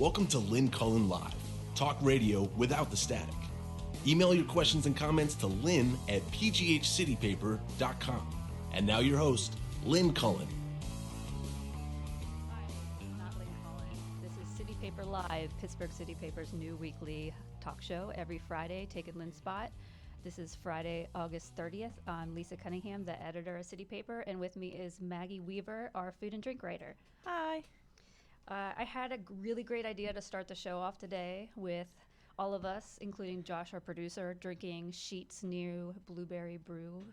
Welcome to Lynn Cullen Live, talk radio without the static. Email your questions and comments to lynn at pghcitypaper.com. And now your host, Lynn Cullen. Hi, not Lynn Cullen. This is City Paper Live, Pittsburgh City Paper's new weekly talk show every Friday, taking Lynn's spot. This is Friday, August 30th. I'm Lisa Cunningham, the editor of City Paper, and with me is Maggie Weaver, our food and drink writer. Hi. I had a really great idea to start the show off today with all of us, including Josh, our producer, drinking Sheet's new blueberry brew.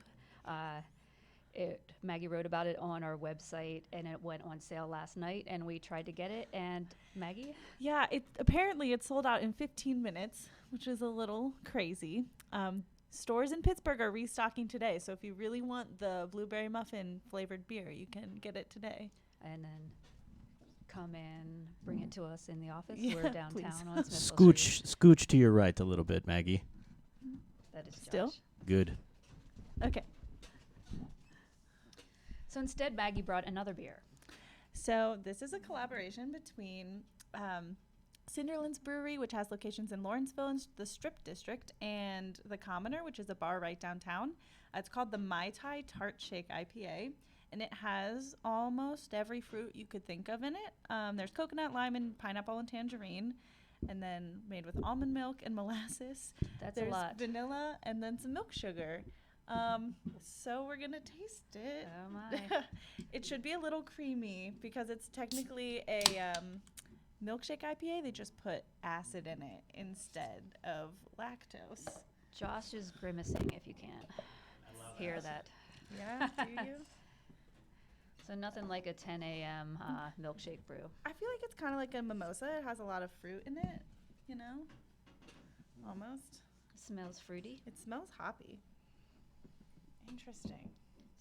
Maggie wrote about it on our website, and it went on sale last night, and we tried to get it. And Maggie? Yeah, apparently it sold out in 15 minutes, which is a little crazy. Stores in Pittsburgh are restocking today, so if you really want the blueberry muffin flavored beer, you can get it today. And then come and bring it to us in the office. Yeah, We're downtown please. on Smithville Street. Scooch to your right a little bit, Maggie. That is Josh. Still? Good. Okay. So instead, Maggie brought another beer. So this is a collaboration between Cinderlands Brewery, which has locations in Lawrenceville and the Strip District, and The Commoner, which is a bar right downtown. It's called the Mai Tai Tart Shake IPA, and it has almost every fruit you could think of in it. There's coconut, lime, and pineapple and tangerine, and then made with almond milk and molasses. That's There's a lot. vanilla and then some milk sugar. So we're gonna taste it. Oh my. It should be a little creamy because it's technically a milkshake IPA. They just put acid in it instead of lactose. Josh is grimacing if you can't hear that. Yeah, do you? So nothing like a 10 a.m. Milkshake brew. I feel like it's kind of like a mimosa. It has a lot of fruit in it, you know? Almost. Smells fruity. It smells hoppy. Interesting.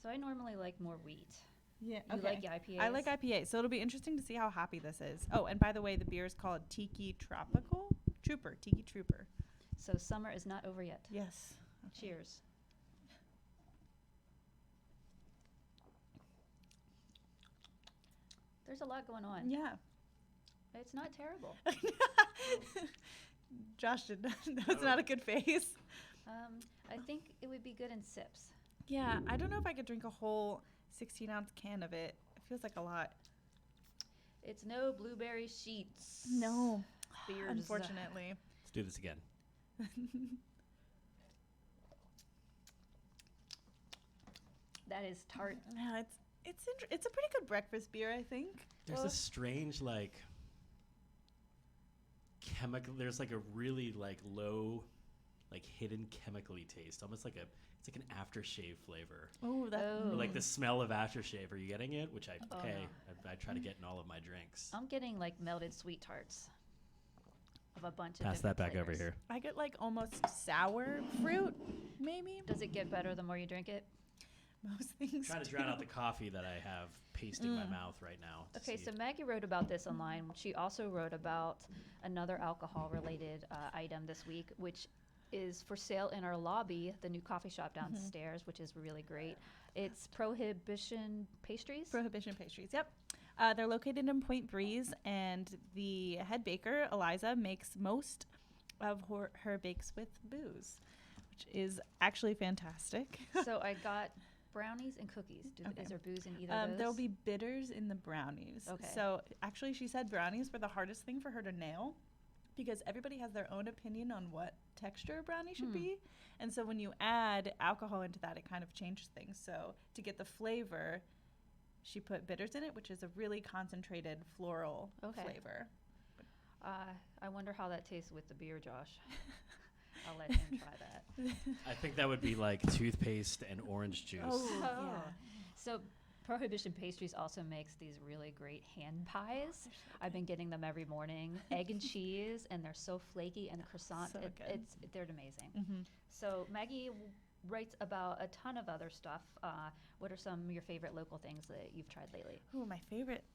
So I normally like more wheat. Yeah. You like IPAs? I like IPA, so it'll be interesting to see how hoppy this is. Oh, and by the way, the beer is called Tiki Trooper. Tiki Trooper. So summer is not over yet. Yes. Cheers. There's a lot going on. Yeah. It's not terrible. Josh did not. That was not a good face. I think it would be good in sips. Yeah, I don't know if I could drink a whole 16-ounce can of it. It feels like a lot. It's no blueberry sheets. No, Beers. unfortunately. Let's do this again. That is tart. Yeah, it's a pretty good breakfast beer, I think. There's a strange chemical. There's like a really low, hidden chemically taste, almost like it's like an aftershave flavor. Oh, Or like the smell of aftershave. Are you getting it? Which I try to get in all of my drinks. I'm getting melted sweet tarts of a bunch of Pass that different back over flavors. here. I get almost sour fruit, maybe. Does it get better the more you drink it? Most things. Trying to drown out the coffee that I have pasting my mouth right now. Okay, so Maggie wrote about this online. She also wrote about another alcohol-related item this week, which is for sale in our lobby, the new coffee shop downstairs, which is really great. It's Prohibition Pastries. Prohibition Pastries, yep. They're located in Point Breeze, and the head baker, Eliza, makes most of her bakes with booze, which is actually fantastic. So I got brownies and cookies. Okay. Is there booze in either of those? There'll be bitters in the brownies. Okay. So actually, she said brownies were the hardest thing for her to nail because everybody has their own opinion on what texture a brownie should be. And so when you add alcohol into that, it kind of changes things. So to get the flavor, she put bitters in it, which is a really concentrated floral flavor. I wonder how that tastes with the beer, Josh. I'll let him try that. I think that would be like toothpaste and orange juice. Oh, yeah. So Prohibition Pastries also makes these really great hand pies. I've been getting them every morning. Egg and cheese, and they're so flaky and croissant. So good. They're amazing. Mm-hmm. So Maggie writes about a ton of other stuff. What are some of your favorite local things that you've tried lately? Oh, my favorite.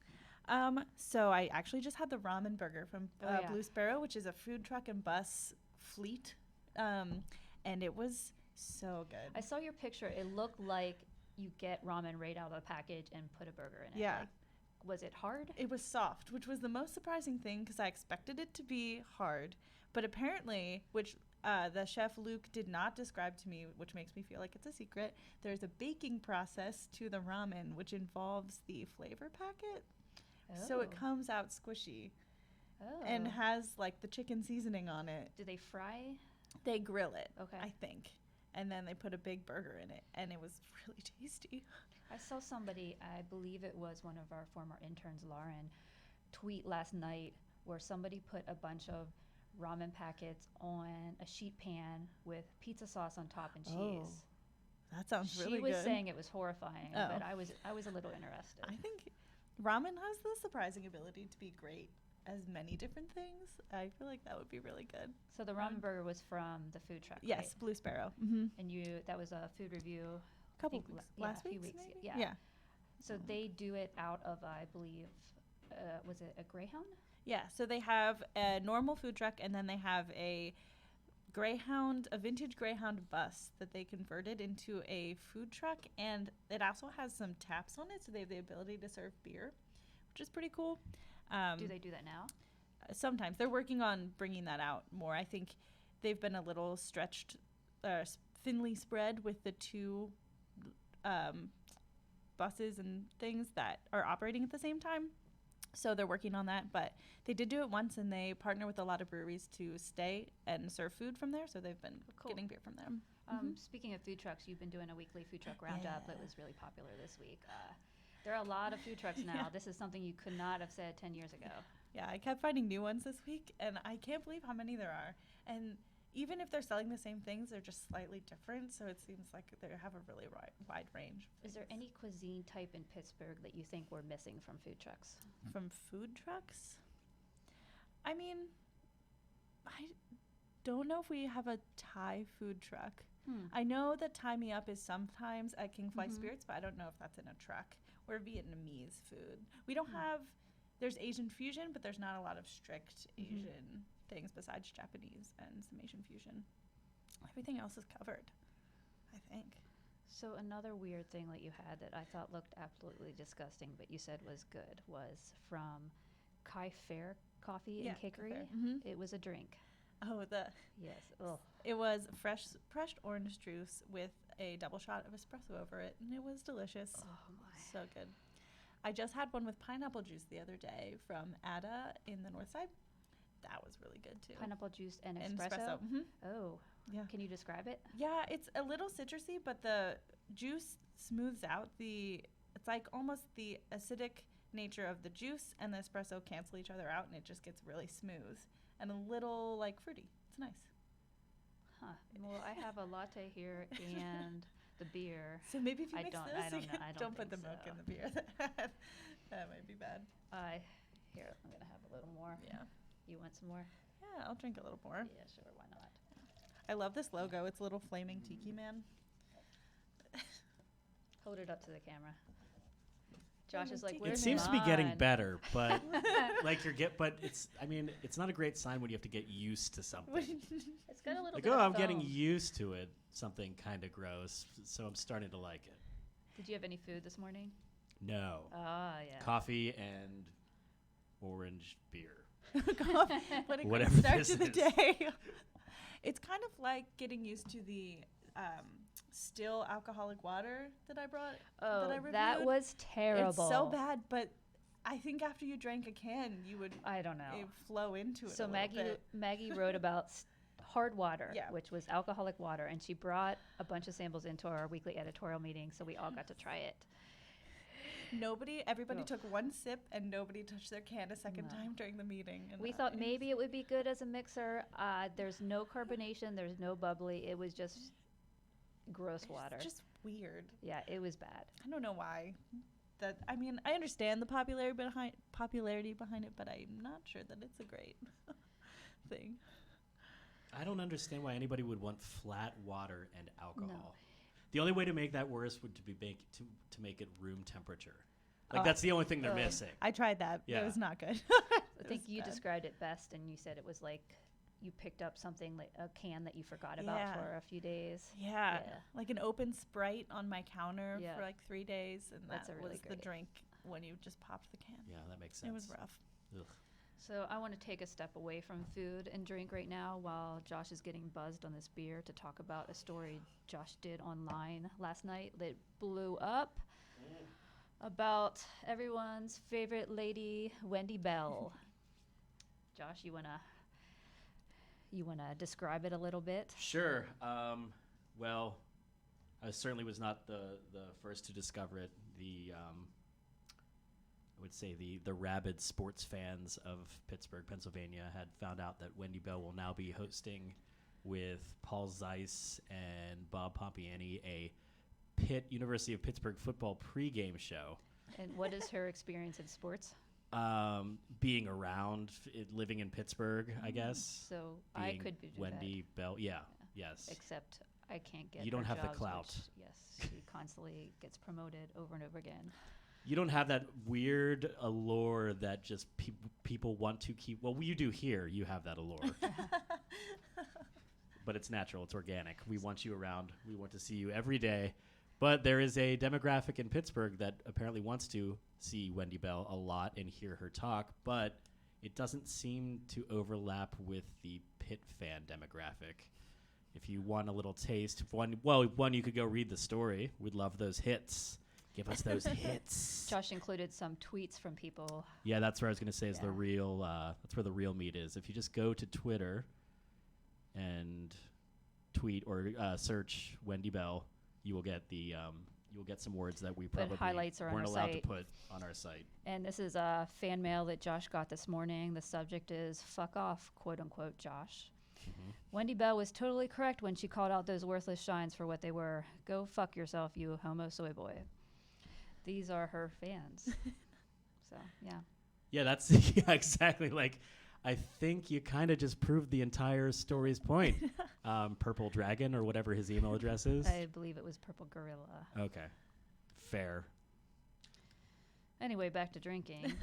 So I actually just had the ramen burger from Blue Sparrow, which is a food truck and bus fleet. And it was so good. I saw your picture. It looked like you get ramen right out of the package and put a burger in it. Yeah. Was it hard? It was soft, which was the most surprising thing because I expected it to be hard. But apparently, which the chef Luke did not describe to me, which makes me feel like it's a secret, there's a baking process to the ramen, which involves the flavor packet. So it comes out squishy and has like the chicken seasoning on it. Do they fry? They grill it, Okay. I think. And then they put a big burger in it, and it was really tasty. I saw somebody, I believe it was one of our former interns, Lauren, tweet last night where somebody put a bunch of ramen packets on a sheet pan with pizza sauce on top and cheese. That sounds really good. She was saying it was horrifying, Oh. but I was a little interested. I think ramen has the surprising ability to be great as many different things. I feel like that would be really good. So the ramen burger was from the food truck, Yes, right? Blue Sparrow. Mm-hmm. And that was a food review. Couple think weeks. la- yeah, Last a few week's, weeks, maybe? yeah. So they do it out of, I believe, was it a Greyhound? Yeah, so they have a normal food truck, and then they have a vintage Greyhound bus that they converted into a food truck, and it also has some taps on it, so they have the ability to serve beer, which is pretty cool. Do they do that now? Sometimes. They're working on bringing that out more. I think they've been a little stretched, thinly spread with the two buses and things that are operating at the same time. So they're working on that, but they did do it once, and they partner with a lot of breweries to stay and serve food from there. So they've been Cool. getting beer from them. Speaking of food trucks, you've been doing a weekly food truck roundup that was really popular this week. There are a lot of food trucks now. Yeah. This is something you could not have said 10 years ago. Yeah, I kept finding new ones this week, and I can't believe how many there are. And even if they're selling the same things, they're just slightly different. So it seems like they have a really wide range. of Is there things. any cuisine type in Pittsburgh that you think we're missing from food trucks? From food trucks? I mean, I don't know if we have a Thai food truck. I know that Tie Me Up is sometimes at King Fly Spirits, but I don't know if that's in a truck. Or Vietnamese food. We don't have, there's Asian fusion, but there's not a lot of strict Asian things besides Japanese and some Asian fusion. Everything else is covered, I think. So another weird thing that you had that I thought looked absolutely disgusting, but you said was good, was from Kai Fair Coffee and Cakery. It was a drink. Oh, Yes. Ugh. it was fresh orange juice with a double shot of espresso over it, and it was delicious. Oh my. So good. I just had one with pineapple juice the other day from Ada in the North Side. That was really good too. Pineapple juice and And espresso? Mhm. Oh. Yeah. Can you describe it? Yeah, it's a little citrusy, but the juice smooths out it's like almost the acidic nature of the juice and the espresso cancel each other out, and it just gets really smooth and a little like fruity. It's nice. Huh. Well, I have a latte here and the beer. So maybe if you I mix don't- those, I don't know. I don't put the think milk so. in the beer. That might be bad. Here, I'm going to have a little more. Yeah. You want some more? Yeah, I'll drink a little more. Yeah, sure. Why not? I love this logo. It's a little flaming tiki man. Hold it up to the camera. Josh is like, It where's It seems to be getting mine?" better, but but it's not a great sign when you have to get used to something. It's got a little Like, bit oh, of I'm getting foam. used to it. Something kind of gross, so I'm starting to like it. Did you have any food this morning? No, Ah, yeah. coffee and orange beer. What a Whatever great start this to the is. day. It's kind of like getting used to the still alcoholic water that I brought. Oh, that I reviewed. that was terrible. It's so bad, but I think after you drank a can, you would I don't know. flow into it. So a little bit. Maggie wrote about hard water, Yeah. which was alcoholic water, and she brought a bunch of samples into our weekly editorial meeting, so we all got to try it. Everybody Ugh. took one sip, and nobody touched their can a second No. time during the meeting. And We thought maybe it would be good as a mixer. There's no carbonation, there's no bubbly. It was just gross water. It's just weird. Yeah, it was bad. I don't know why. I understand the popularity behind it, but I'm not sure that it's a great thing. I don't understand why anybody would want flat water and alcohol. No. The only way to make that worse would to make it room temperature. Like that's the only thing they're missing. I tried that. Yeah. It was not good. I think you described it best, and you said it was like you picked up something, like a can that you forgot about Yeah. for a few days. Yeah, like an open Sprite on my counter Yeah. for like 3 days, and That's that a really was the great- drink when you just popped the can. Yeah, that makes sense. It was rough. Ugh. So I want to take a step away from food and drink right now while Josh is getting buzzed on this beer to talk about a story Josh did online last night that blew up about everyone's favorite lady, Wendy Bell. Josh, you wanna describe it a little bit? Sure. Well, I certainly was not the first to discover it. I would say the rabid sports fans of Pittsburgh, Pennsylvania, had found out that Wendy Bell will now be hosting with Paul Zeiss and Bob Pompiani a University of Pittsburgh football pregame show. And what is her experience in sports? Being around, living in Pittsburgh, I guess. So Being I could do Wendy Bell. Yeah. Yes. Except I can't get. You don't her have the jobs, clout. which, yes, she constantly gets promoted over and over again. You don't have that weird allure that just people want to keep. Well, you do here. You have that allure. But it's natural. It's organic. We want you around. We want to see you every day. But there is a demographic in Pittsburgh that apparently wants to see Wendy Bell a lot and hear her talk, but it doesn't seem to overlap with the Pitt fan demographic. If you want a little taste, one, you could go read the story. We'd love those hits. Give us those hits. Josh included some tweets from people. Yeah, that's what I was going to say is the Yeah. real, that's where the real meat is. If you just go to Twitter and tweet or search Wendy Bell, you will get the, you will get some words that we probably highlights are on weren't our allowed site. to put on our site. And this is a fan mail that Josh got this morning. The subject is "fuck off," quote unquote, Josh. Wendy Bell was totally correct when she called out those worthless shines for what they were. Go fuck yourself, you homo soy boy. These are her fans. So, yeah. Yeah, that's yeah, exactly. Like, I think you kind of just proved the entire story's point. Purple Dragon or whatever his email address is. I believe it was Purple Gorilla. Okay. Fair. Anyway, back to drinking.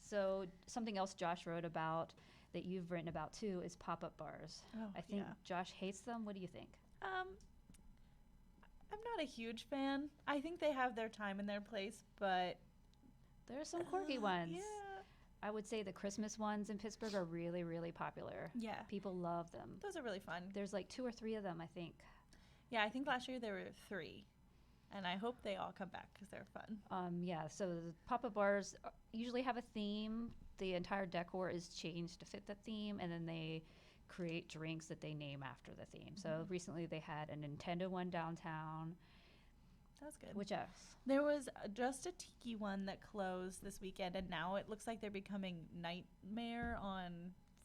So, something else Josh wrote about that you've written about too is pop-up bars. Oh, I think yeah. Josh hates them. What do you think? I'm not a huge fan. I think they have their time and their place, but There are some quirky ones. Yeah. I would say the Christmas ones in Pittsburgh are really, really popular. Yeah. People love them. Those are really fun. There's like 2 or 3 of them, I think. Yeah, I think last year there were 3. And I hope they all come back because they're fun. Yeah, so the pop-up bars usually have a theme. The entire decor is changed to fit the theme, and then they create drinks that they name after the theme. So recently they had a Nintendo one downtown. That was good. Which else? There was just a tiki one that closed this weekend, and now it looks like they're becoming Nightmare on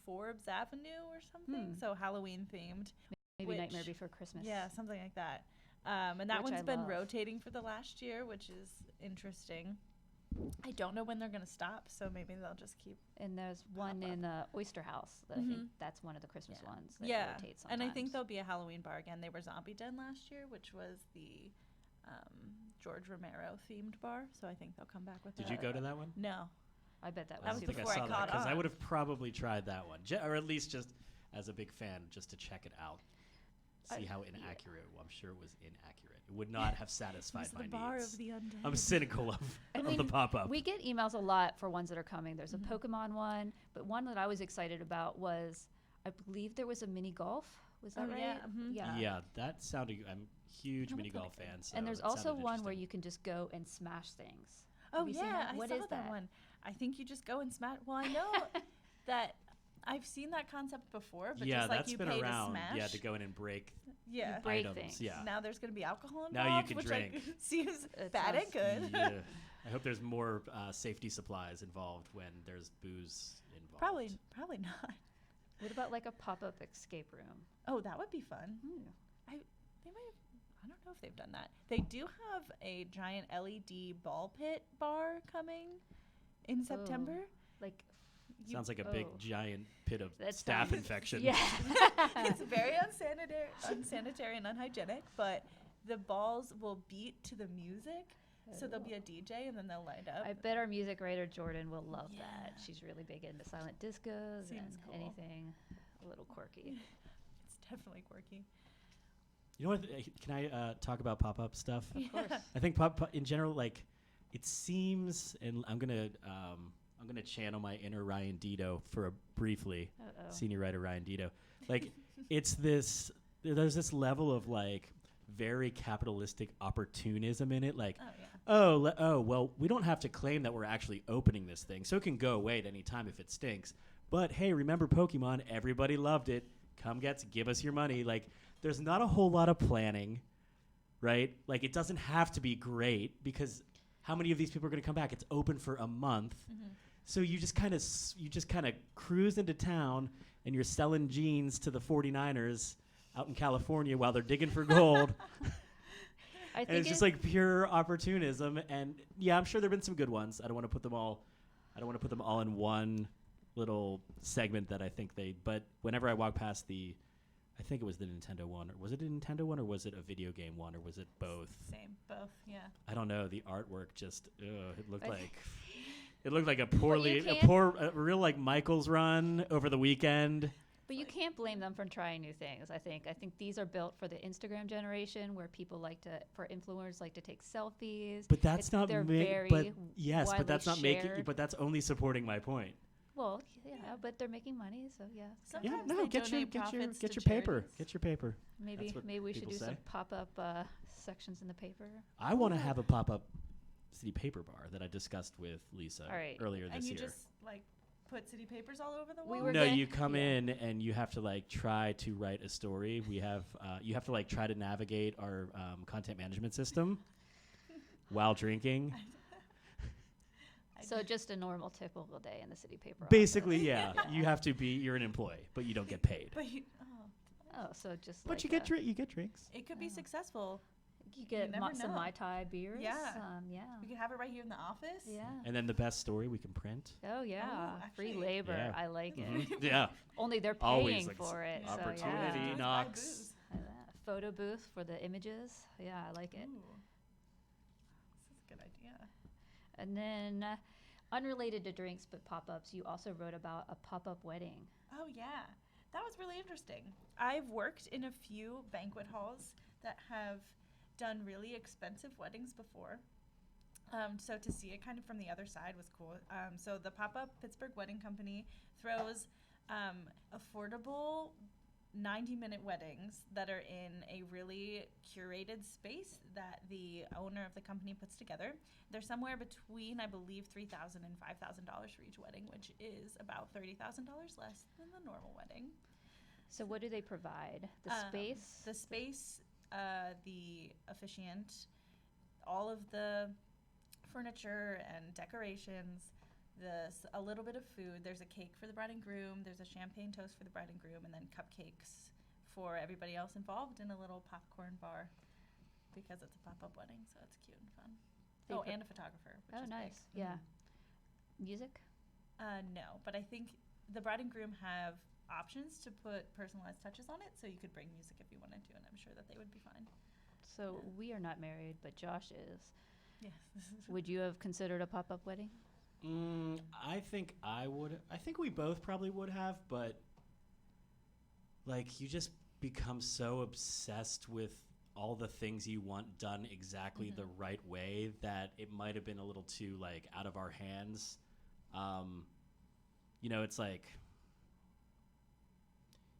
Forbes Avenue or something. So Halloween themed. Maybe Nightmare Before Christmas. Yeah, something like that. And that Which one's I been love. rotating for the last year, which is interesting. I don't know when they're going to stop, so maybe they'll just keep. And there's one Pop-up. in the Oyster House that I think that's one of the Christmas ones that rotates sometimes. And I think there'll be a Halloween bar again. They were Zombie Den last year, which was the George Romero themed bar. So I think they'll come back with that. Did you go to that one? No. I bet that That was was super before I fun. caught because I on. would have probably tried that one, or at least just as a big fan, just to check it out, see how inaccurate. Well, I'm sure it was inaccurate. It would not have satisfied It's my the bar needs. of the undead. I'm cynical of I the mean, pop-up. We get emails a lot for ones that are coming. There's a Pokemon one, but one that I was excited about was, I believe there was a mini golf. Was that Oh, right? yeah, Yeah. Yeah, that sounded. I'm a huge Oh, mini that's golf kinda fan. So And there's it also sounded one where interesting. you can just go and smash things. Oh, Have you seen yeah. that? I What saw is that that? one. I think you just go and smash. Well, I know that I've seen that concept before, but yeah, just like that's you been pay around. to smash. Yeah, to go in and break Yeah. break items. things. Yeah. Now there's going to be alcohol involved, Now you can which drink. like, seems It bad and sounds- good. Yeah. I hope there's more safety supplies involved when there's booze involved. Probably not. What about like a pop-up escape room? Oh, that would be fun. They might have, I don't know if they've done that. They do have a giant LED ball pit bar coming in September. Like, Sounds like a big oh. giant pit of That staph sounds- infection. yeah. It's very unsanitary and unhygienic, but the balls will beat to the music. So there'll be a DJ and then they'll light up. I bet our music writer Jordan will love Yeah. that. She's really big into silent discos Seems and cool. anything a little quirky. It's definitely quirky. You know what? Can I talk about pop-up stuff? Of course. I think pop in general, like, it seems, and I'm gonna channel my inner Ryan Dito for a briefly, senior writer Ryan Dito. Like, there's this level of like very capitalistic opportunism in it. Like, well, we don't have to claim that we're actually opening this thing, so it can go away at any time if it stinks. But hey, remember Pokemon? Everybody loved it. Give us your money. Like, there's not a whole lot of planning, right? Like, it doesn't have to be great because how many of these people are going to come back? It's open for a month. Mm-hmm. So you just kind of cruise into town and you're selling jeans to the 49ers out in California while they're digging for gold. And it's just like pure opportunism. And yeah, I'm sure there've been some good ones. I don't want to put them all in one little segment that I think but whenever I walk past I think it was the Nintendo one, or was it a Nintendo one, or was it a video game one, or was it both? Same, both, yeah. I don't know. The artwork just, it looked like a real like Michael's run over the weekend. But you can't blame them for trying new things. I think these are built for the Instagram generation, where people for influencers like to take selfies. But that's not but that's not making. But that's only supporting my point. Well, but they're making money, so yeah. Sometimes get your paper. Get your paper. Maybe we should do some pop-up sections in the paper. I want to have a pop-up city paper bar that I discussed with Lisa earlier this year. And you just like put city papers all over the wall? You come in and you have to like try to write a story. We have you have to like try to navigate our content management system while drinking. So just a normal typical day in the city paper Basically, office. yeah. You're an employee, but you don't get paid. So just But like you get drinks. It could be successful. You get some Mai Tai beers. Yeah. We could have it right here in the office. Yeah. And then the best story we can print. Oh, yeah. Free labor. Yeah. I like it. Mm-hmm. Yeah. Only they're Always, paying for it. Opportunity knocks. Photo booth for the images. Yeah, I like it. Ooh. This is a good idea. And then, unrelated to drinks but pop-ups, you also wrote about a pop-up wedding. Oh, yeah. That was really interesting. I've worked in a few banquet halls that have done really expensive weddings before. So to see it kind of from the other side was cool. So the pop-up Pittsburgh Wedding Company throws affordable 90-minute weddings that are in a really curated space that the owner of the company puts together. They're somewhere between, I believe, $3,000 and $5,000 for each wedding, which is about $30,000 less than the normal wedding. So what do they provide? The space? The space, the officiant, all of the furniture and decorations, a little bit of food. There's a cake for the bride and groom. There's a champagne toast for the bride and groom, and then cupcakes for everybody else involved in a little popcorn bar because it's a pop-up wedding, so it's cute and fun. And a photographer. Which is nice. Big. Yeah. Music? No, but I think the bride and groom have options to put personalized touches on it, so you could bring music if you wanted to, and I'm sure that they would be fine. So we are not married, but Josh is. Yes. Would you have considered a pop-up wedding? I think I would. I think we both probably would have, but like you just become so obsessed with all the things you want done exactly the right way that it might have been a little too like out of our hands. It's like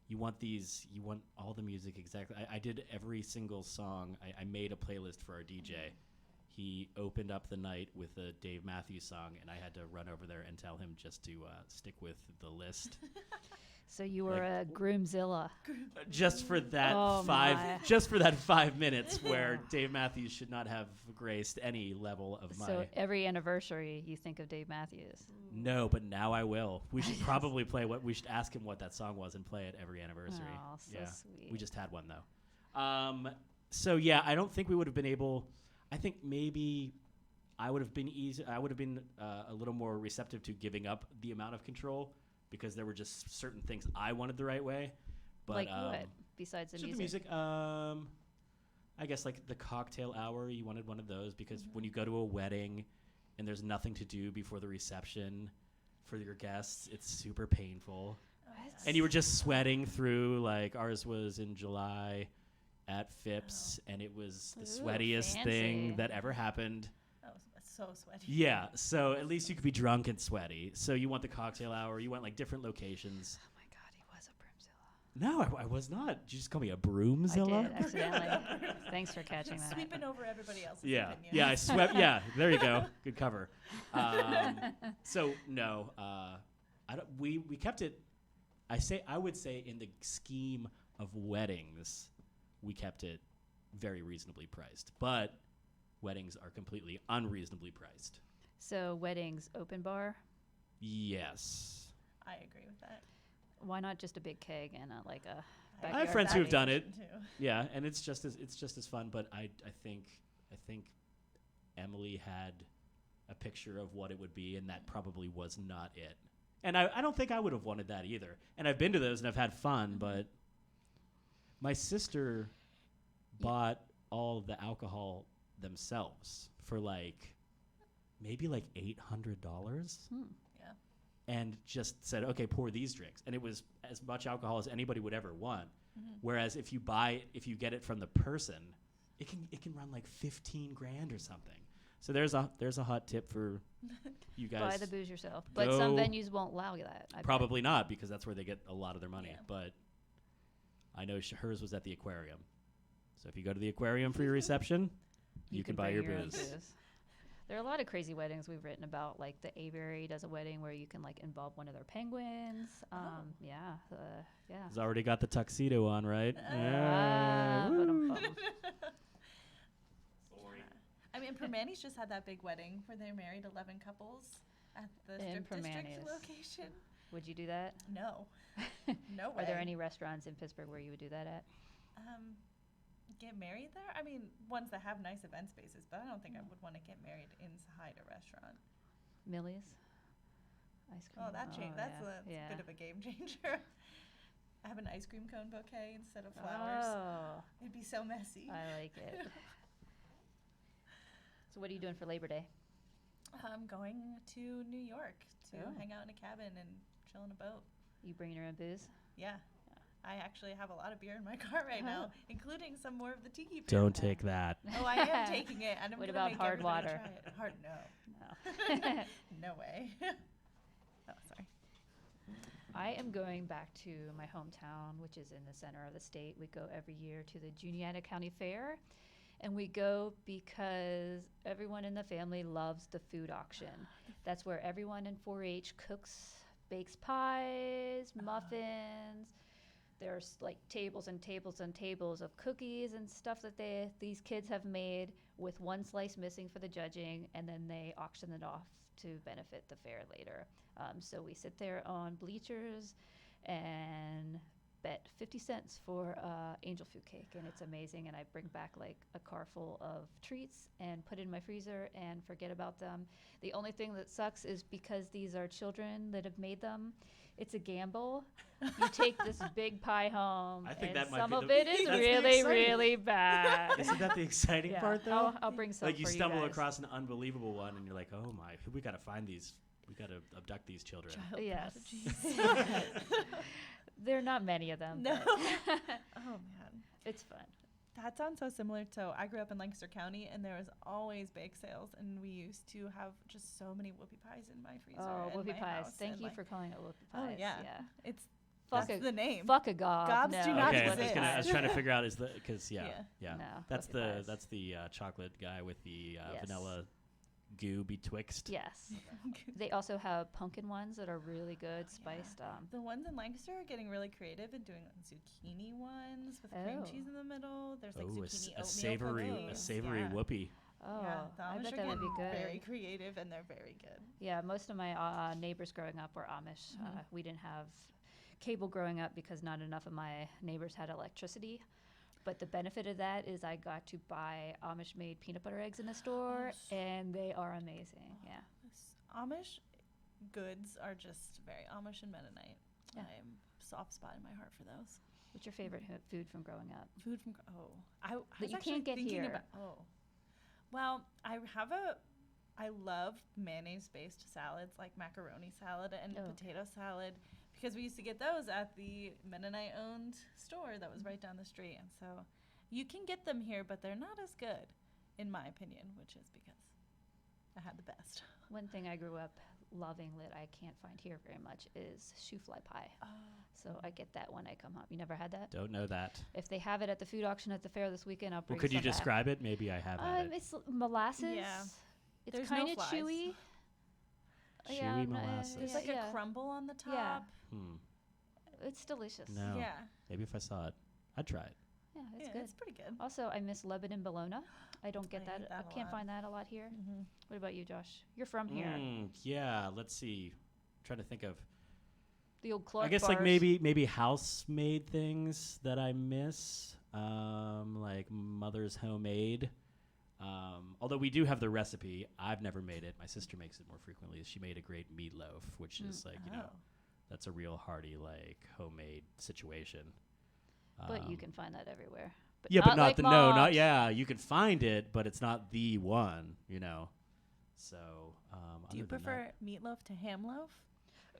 you want all the music exactly. I did every single song. I made a playlist for our DJ. He opened up the night with a Dave Matthews song, and I had to run over there and tell him just to stick with the list. So you were a groomzilla. Just for that 5 minutes where Dave Matthews should not have graced any level of my. So every anniversary you think of Dave Matthews. No, but now I will. We should probably we should ask him what that song was and play it every anniversary. Oh, so sweet. We just had one though. So yeah, I don't think we would have been able. I think maybe I would have been a little more receptive to giving up the amount of control because there were just certain things I wanted the right way. But like what? Besides the music? I guess like the cocktail hour, you wanted one of those because when you go to a wedding and there's nothing to do before the reception for your guests, it's super painful. And you were just sweating through, like ours was in July at Phipps, and it was the sweatiest thing that ever happened. Oh, so sweaty. Yeah, so at least you could be drunk and sweaty. So you want the cocktail hour. You want like different locations. Oh my God, he was a broomzilla. No, I was not. Did you just call me a broomzilla? I did accidentally. Thanks for catching that. Sweeping over everybody else's Yeah, opinions. yeah, I swept. Yeah, there you go. Good cover. So no, I don't. We kept it. I would say in the scheme of weddings, we kept it very reasonably priced. But weddings are completely unreasonably priced. So weddings, open bar. Yes. I agree with that. Why not just a big keg and like a I I have backyard friends who have party? done it. Too. Yeah, and it's just as fun. But I think Emily had a picture of what it would be, and that probably was not it. And I don't think I would have wanted that either. And I've been to those and I've had fun, but my sister bought all of the alcohol themselves for maybe $800. Yeah. And just said, okay, pour these drinks. And it was as much alcohol as anybody would ever want. Whereas if you get it from the person, it can run like $15,000 or something. So there's a hot tip for you guys. Buy the booze yourself. But some Go- venues won't allow that. I bet. Probably not, because that's where they get a lot of their money. Yeah. But I know hers was at the aquarium. So if you go to the aquarium for your reception, you can buy bring your own booze. There are a lot of crazy weddings we've written about. Like the Aviary does a wedding where you can involve one of their penguins. Yeah. He's already got the tuxedo on, right? Ah, Woo. ba-dum-bum. I mean, Permanis just had that big wedding where they married 11 couples at the In strip district Permanis. location. Would you do that? No. No way. Are there any restaurants in Pittsburgh where you would do that at? Get married there? I mean, ones that have nice event spaces, but I don't think I would want to get married inside a restaurant. Millie's? Ice cream? Oh, that's yeah. a bit of a game changer. I have an ice cream cone bouquet instead of flowers. Oh, It'd be so messy. I like it. So what are you doing for Labor Day? I'm going to New York to Oh. hang out in a cabin and chill in a boat. You bringing your own booze? Yeah. I actually have a lot lot in my car right now, including some more of the tiki beer. Don't take that. Oh, I am taking it, and I'm What gonna about make hard everybody water? try it. Hard, no. No. No way. Oh, sorry. I am going back to my hometown, which is in the center of the state. We go every year to the Juniata County Fair, and we go because everyone in the family loves the food auction. That's where everyone in 4-H cooks, bakes pies, muffins. There's tables and tables and tables of cookies and stuff that these kids have made with one slice missing for the judging, and then they auction it off to benefit the fair later. So we sit there on bleachers and bet 50 cents for angel food cake, and it's amazing. And I bring back a car full of treats and put in my freezer and forget about them. The only thing that sucks is because these are children that have made them, it's a gamble. You take this big pie home, I think and that might some be of the- it is that's the really, exciting- really bad. Isn't that the exciting Yeah, part, though? I'll bring some You for stumble you guys. across an unbelievable one, and you're like, oh my, we got to find these. We got to abduct these children. Yes. Prodigies. There are not many of them. No. but Oh, man. it's fun. That sounds so similar to, I grew up in Lancaster County, and there was always bake sales, and we used to have just so many whoopie pies in my freezer. Oh, in whoopie my pies. house, Thank and, you for calling it whoopie pies. Oh, yeah. It's Fuck that's a, the name. fuck a gob. Gobs no. do not Okay, exist. I was trying to figure out because Yeah. yeah. No, That's whoopie the pies. chocolate guy with the Yes. vanilla goo betwixt. Yes. They also have pumpkin ones that are really good, spiced. The ones in Lancaster are getting really creative and doing zucchini ones with cream Oh. cheese in the middle. There's Oh, zucchini a oatmeal savory cookies. a whoopie. Oh, Yeah, the I Amish bet are that would be getting good. very creative, and they're very good. Yeah, most of my neighbors growing up were Amish. We didn't have cable growing up because not enough of my neighbors had electricity. But the benefit of that is I got to buy Amish-made peanut butter eggs in the store, and they are amazing. Yeah. Amish goods are just very Amish and Mennonite. Yeah. I'm soft spot in my heart for those. What's your favorite food from growing up? Food from I was That you actually can't get thinking here. Well, I love mayonnaise-based salads like macaroni salad and Oh. potato salad because we used to get those at the Mennonite-owned store that was right down the street, and so you can get them here, but they're not as good, in my opinion, which is because I had the best. One thing I grew up loving that I can't find here very much is shoe fly pie. Oh. So I get that when I come home. You never had that? Don't know that. If they have it at the food auction at the fair this weekend, I'll bring Well, could you some back. describe it? Maybe I have had it. It's molasses. Yeah. It's There's kind no of flies. chewy. Chewy I'm not- molasses. There's yeah, like yeah. a crumble on the top. Yeah. Hmm. It's delicious. No. Yeah. Maybe if I saw it, I'd try it. Yeah, it's Yeah, good. it's pretty good. Also, I miss Lebanon bologna. I don't get I that. eat that I a can't lot. find that a lot here. Mm-hmm. What about you, Josh? You're from here. Yeah, let's see. trying to think of. The old Clark I guess bars. like maybe house-made things that I miss, like mother's homemade. Although we do have the recipe, I've never made it. My sister makes it more frequently. She made a great meatloaf, which is like that's a real hearty like homemade situation. But you can find that everywhere. But Yeah, but not like the no, not Mom's. yeah. You can find it, but it's not the one. So. Do you other than prefer meatloaf to ham loaf?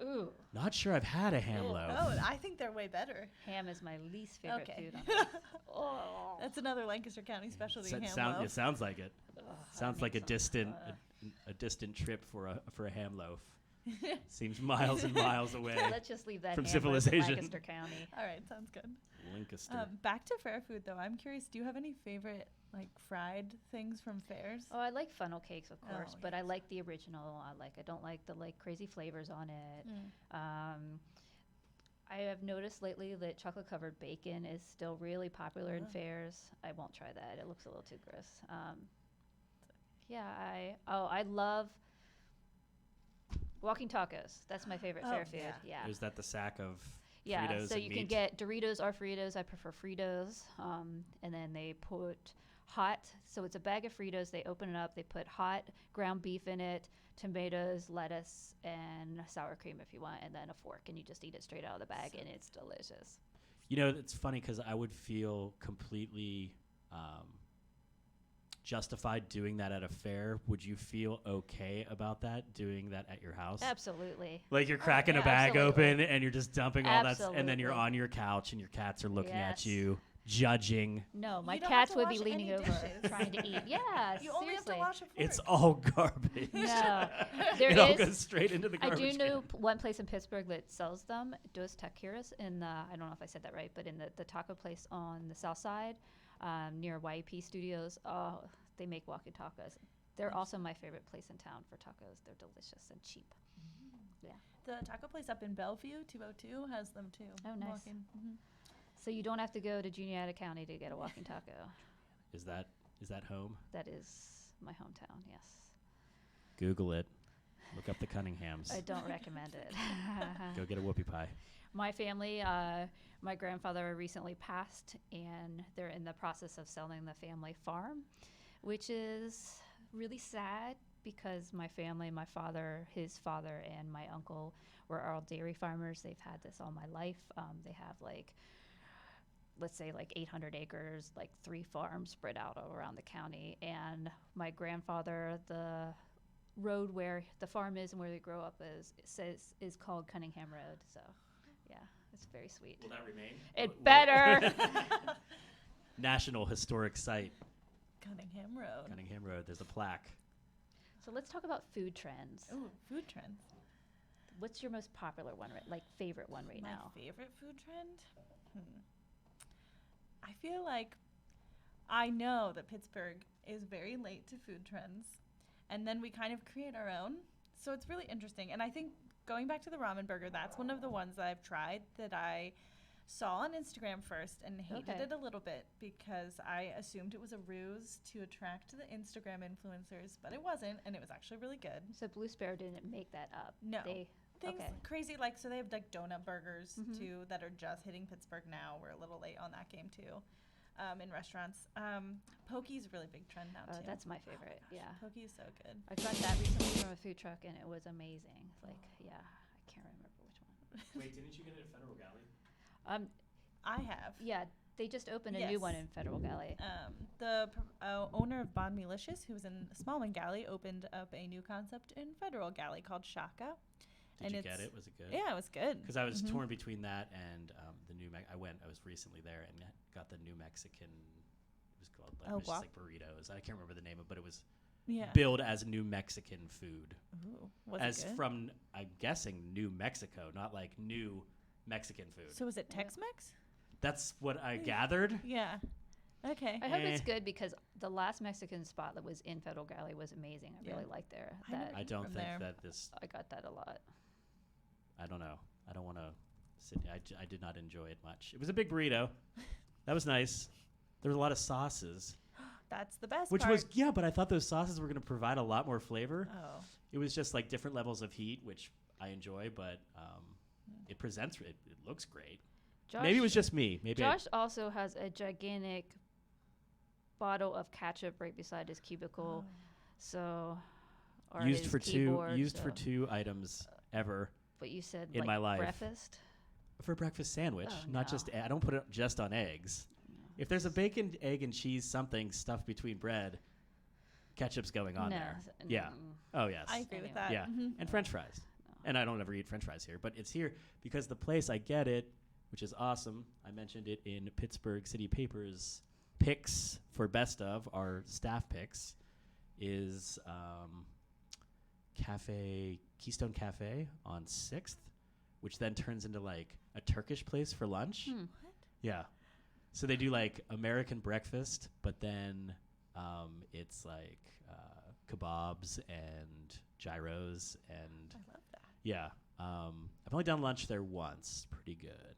Ooh, that, not sure I've had a ham loaf. Oh, I think they're way better. ham is my least favorite Okay. food on earth. Oh. That's another Lancaster County specialty, ham It loaf. sounds like it. Ugh, Sounds that like a makes some- distant a distant trip for a ham loaf. Seems miles and miles away. Let's just leave that From ham roast in civilization. Lancaster County. All right, sounds good. Lancaster. Back to fair food, though. I'm curious, do you have any favorite, like, fried things from fairs? Oh, I like funnel cakes, of course, Oh, but I yes. like the original. I don't like the crazy flavors on it. I have noticed lately that chocolate covered bacon is still really popular in Oh. fairs. I won't try that. It looks a little too gross. I love walking tacos. That's my favorite fair Oh, food. yeah. Yeah. Is that the sack of Yeah, Fritos so and you meat? can get Doritos or Fritos. I prefer Fritos. And then they put hot, so it's a bag of Fritos. They open it up. They put hot ground beef in it, tomatoes, lettuce, and sour cream if you want, and then a fork. And you just eat it straight out of the bag, and it's delicious. It's funny because I would feel completely justified doing that at a fair. Would you feel okay about that, doing that at your house? Absolutely. Like you're cracking yeah, a bag absolutely. open and you're just dumping all that, and then you're Absolutely. on your couch and your cats are looking at Yes. you, judging. No, my You don't have cats to would be wash leaning any over dishes. trying to eat. Yeah, You only have seriously. to wash a fork. It's all garbage. No, there it all is- goes straight into the I garbage. do know can. one place in Pittsburgh that sells them, Dos Taqueras, in the, I don't know if I said that right, but in the taco place on the south side, near YEP Studios. Oh, they make walkie tacos. They're also my favorite place in town for tacos. They're delicious and cheap. Yeah. The taco place up in Bellevue, 202, has them too. Oh, nice. Walking. So you don't have to go to Juniata County to get a walking taco. Is that home? That is my hometown, yes. Google it. Look up the Cunninghams. I don't recommend it. Go get a whoopie pie. My family, my grandfather recently passed, and they're in the process of selling the family farm, which is really sad because my family, my father, his father, and my uncle were all dairy farmers. They've had this all my life. They have let's say 800 acres, 3 farms spread out all around the county. And my grandfather, the road where the farm is and where they grow up is called Cunningham Road. So, yeah, it's very sweet. Will that remain? It better. National Historic Site, Cunningham Road. Cunningham Road. There's a plaque. So let's talk about food trends. Ooh, food trends. What's your most popular one, favorite one right My now? favorite food trend? I feel like I know that Pittsburgh is very late to food trends, and then we kind of create our own. So it's really interesting. And I think going back to the ramen burger, that's one of the ones that I've tried that I saw on Instagram first and hated Okay. it a little bit because I assumed it was a ruse to attract the Instagram influencers, but it wasn't, and it was actually really good. So Blue Sparrow didn't make that up. No. They, Things okay. crazy, so they have donut burgers too that are just hitting Pittsburgh now. We're a little late on that game too, in restaurants. Poke's a really big trend now too. That's my favorite. Yeah. Poke's so good. I got that recently from a food truck, and it was amazing. Yeah, I can't remember which one. Wait, didn't you get it at Federal Galley? I have. Yeah, they just opened a new one Yes. in Federal Galley. The owner of Bon Melicious, who was in Smallman Galley, opened up a new concept in Federal Galley called Shaka. Did you get it? Was it good? Yeah, it was good. Because I was torn between that and the new. I was recently there and got the new Mexican. It was called just like burritos. I can't remember the name of, but it was billed as New Mexican food. Ooh, was as it good? from, I'm guessing, New Mexico, not like new Mexican food. So is it Tex-Mex? That's what I gathered. Yeah. Okay. I hope it's Eh. good because the last Mexican spot that was in Federal Galley was amazing. I really liked there. I never I don't from think there. that this, I got that a lot. I don't know. I don't want to sit, I did not enjoy it much. It was a big burrito. That was nice. There was a lot of sauces. That's the best Which part. was, yeah, but I thought those sauces were going to provide a lot more flavor. Oh. It was just like different levels of heat, which I enjoy, but it presents, it looks great. Josh, Maybe it was just me. Maybe Josh also has a gigantic bottle of ketchup right beside his cubicle. So, or used his for keyboard, for so- two items ever But you said in like my life. breakfast. for a breakfast sandwich, Oh, not no. just I don't put it just on eggs. If there's a bacon, egg, and cheese something stuffed between bread, ketchup's going on No, there. s- Yeah. mm. Oh yes. I agree with Anyway. that. Yeah. Mhm. And French fries. And I don't ever eat French fries here, but it's here because the place I get it, which is awesome. I mentioned it in Pittsburgh City Papers picks for best of our staff picks is Keystone Cafe on 6th, which then turns into like a Turkish place for lunch. Hmm. Yeah. So they do like American breakfast, but then it's like kebabs and gyros and I love that. yeah. I've only done lunch there once. Pretty good.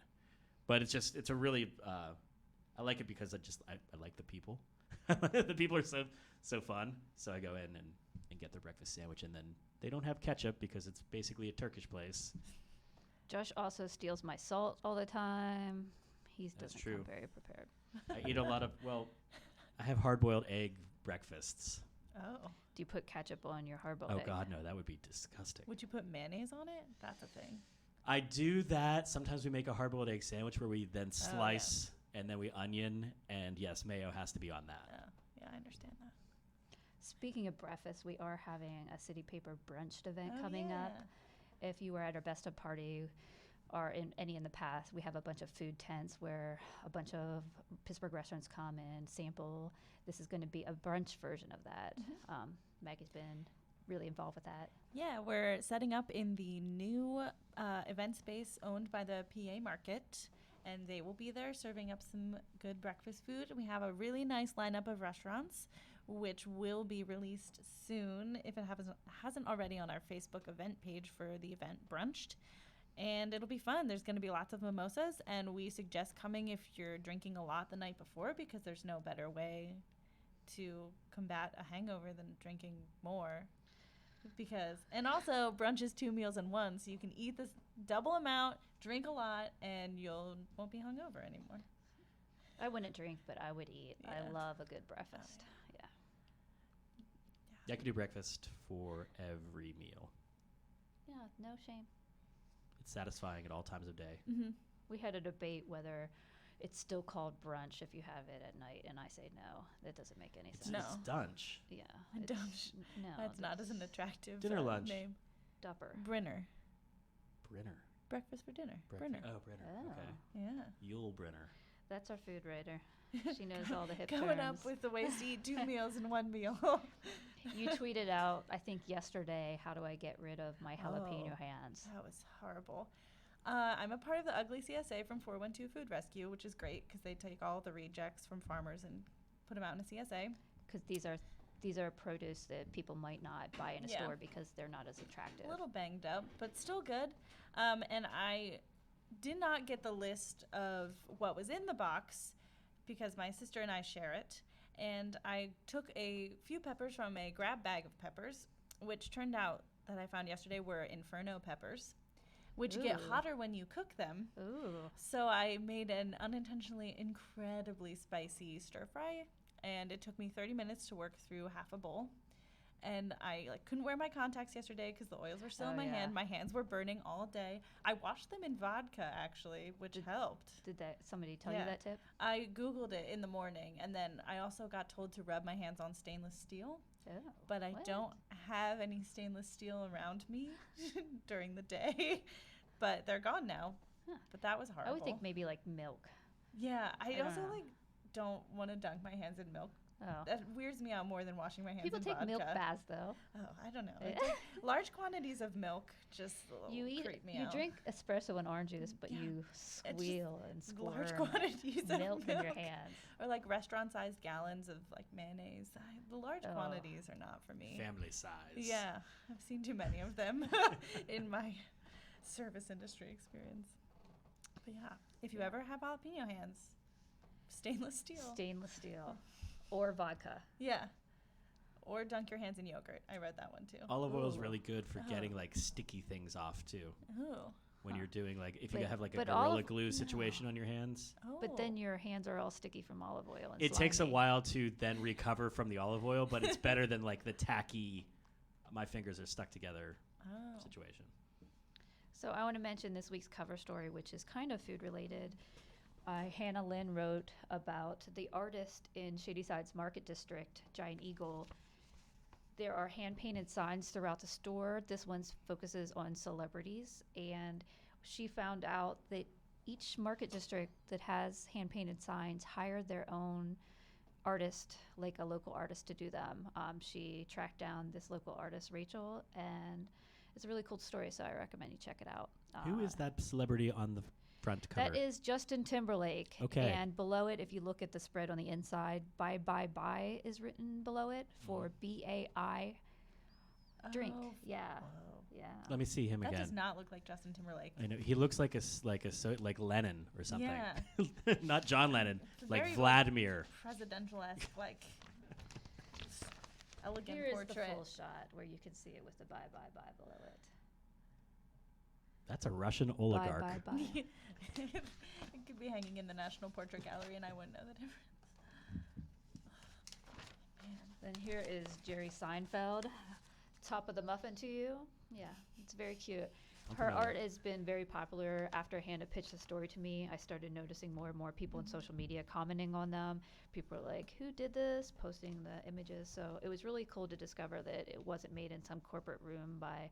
But it's a really, I like it because I like the people. The people are so fun. So I go in and get their breakfast sandwich, and then they don't have ketchup because it's basically a Turkish place. Josh also steals my salt all the time. He That's doesn't true. come very prepared. I eat a lot of, I have hard-boiled egg breakfasts. Oh. Do you put ketchup on your hard-boiled Oh, egg? God, no, that would be disgusting. Would you put mayonnaise on it? That's a thing. I do that. Sometimes we make a hard-boiled egg sandwich where we then yeah. slice and then we onion, and yes, mayo has to be on that. Yeah, I understand that. Speaking of breakfast, we are having a City Paper brunch event Oh, coming up. yeah. If you were at our Best of party or in any in the past, we have a bunch of food tents where a bunch of Pittsburgh restaurants come and sample. This is going to be a brunch version of that. Maggie's been really involved with that. Yeah, we're setting up in the new event space owned by the PA Market, and they will be there serving up some good breakfast food. We have a really nice lineup of restaurants, which will be released soon if it hasn't already on our Facebook event page for the event Brunched. And it'll be fun. There's going to be lots of mimosas, and we suggest coming if you're drinking a lot the night before because there's no better way to combat a hangover than drinking more. And also brunch is 2 meals in one, so you can eat this double amount, drink a lot, and won't be hungover anymore. I wouldn't drink, but I would eat. Yeah. I love a good breakfast. Yeah. Yeah, I could do breakfast for every meal. Yeah, no shame. It's satisfying at all times of day. Mm-hmm. We had a debate whether it's still called brunch if you have it at night, and I say no. That doesn't make any sense. No. It's dunch. Yeah. Dunch. No. That's not as an attractive Dinner lunch. name. Dupper. Brinner. Brinner. Breakfast for dinner. Breakfast. Brinner. Oh, Brinner. Oh. Okay. Yeah. Yule Brinner. That's our food writer. She knows all the hip Coming terms. up with the ways to eat 2 meals in one meal. You tweeted out, I think yesterday, how do I get rid of my jalapeno Oh. hands? That was horrible. I'm a part of the Ugly CSA from 412 Food Rescue, which is great because they take all the rejects from farmers and put them out in a CSA. Because these are produce that people might not buy in a Yeah. store because they're not as attractive. A little banged up, but still good. And I did not get the list of what was in the box because my sister and I share it. And I took a few peppers from a grab bag of peppers, which turned out that I found yesterday were Inferno peppers, which get Ooh. hotter when you cook them. Ooh. So I made an unintentionally incredibly spicy stir fry, and it took me 30 minutes to work through half a bowl. And I couldn't wear my contacts yesterday because the oils were still in Oh, my yeah. hand. My hands were burning all day. I washed them in vodka actually, which helped. Did somebody tell Yeah. you that tip? I Googled it in the morning, and then I also got told to rub my hands on stainless steel, Oh. but I what? don't have any stainless steel around me during the day. But they're gone now. Huh. But that was horrible. I would think maybe like milk. Yeah, I don't also know. don't want to dunk my hands in milk. Oh. That weirds me out more than washing my hands People in take vodka. milk baths, though. Oh, I don't know. Large quantities of milk just creep me out. You drink espresso and orange juice, but you squeal and squirm. Large quantities of milk in your hands. Or like restaurant-sized gallons of like mayonnaise. The large quantities are not for me. Family size. Yeah, I've seen too many of them in my service industry experience. But yeah, if you ever have jalapeno hands, stainless steel. Stainless steel. Or vodka. Yeah. Or dunk your hands in yogurt. I read that one too. Olive oil is really good for getting like sticky things off too. Oh. When you're doing like, if you have like a but Gorilla Glue situation on your hands. Oh. But then your hands are all sticky from olive oil. And It takes a slimy. while to then recover from the olive oil, but it's better than like the tacky, my fingers are stuck together situation. So I want to mention this week's cover story, which is kind of food related. Hannah Lynn wrote about the artist in Shadyside's Market District, Giant Eagle. There are hand-painted signs throughout the store. This one focuses on celebrities, and she found out that each market district that has hand-painted signs hired their own artist, like a local artist, to do them. She tracked down this local artist, Rachel, and it's a really cool story, so I recommend you check it out. Who is that celebrity on the front cover? That is Justin Timberlake. Okay. And below it, if you look at the spread on the inside, Bye Bye Bye is written below it for B-A-I drink. Oh, Yeah. whoa. Yeah. Let me see him That again. does not look like Justin Timberlake. I know he looks like like Lennon or something. Yeah. Not John Lennon, It's like very, Vladimir. Presidential-esque, like elegant Here's portrait. the full shot where you can see it with the Bye Bye Bye below it. That's a Russian oligarch. Bye Bye Bye. It could be hanging in the National Portrait Gallery, and I wouldn't know the difference. Man. Then here is Jerry Seinfeld, top of the muffin to you. Yeah, it's very cute. Her familiar. art has been very popular. After Hannah pitched the story to me, I started noticing more and more people in social media commenting on them. People were like, who did this? Posting the images. So it was really cool to discover that it wasn't made in some corporate room by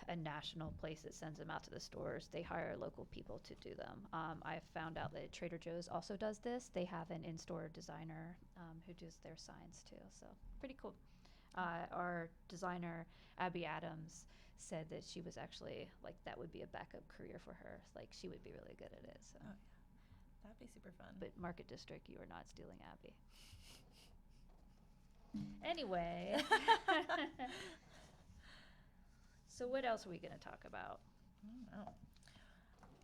a national place that sends them out to the stores. They hire local people to do them. I found out that Trader Joe's also does this. They have an in-store designer who does their signs too. So pretty cool. Our designer, Abby Adams, said that she was actually, like, that would be a backup career for her. Like, she would be really good at it. So. Oh, yeah. That'd be super fun. But Market District, you are not stealing Abby. Anyway. So what else are we going to talk about? I don't know.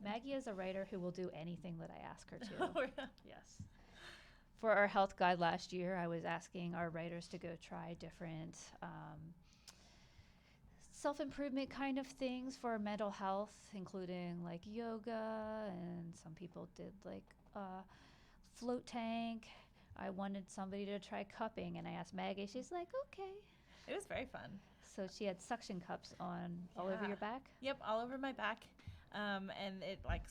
Maggie is a writer who will do anything that I ask her to. Oh, yeah. Yes. For our health guide last year, I was asking our writers to go try different self-improvement kind of things for mental health, including like yoga, and some people did like float tank. I wanted somebody to try cupping, and I asked Maggie. She's like, okay. It was very fun. So she had suction cups on all over Yeah. your back? Yep, all over my back. And it like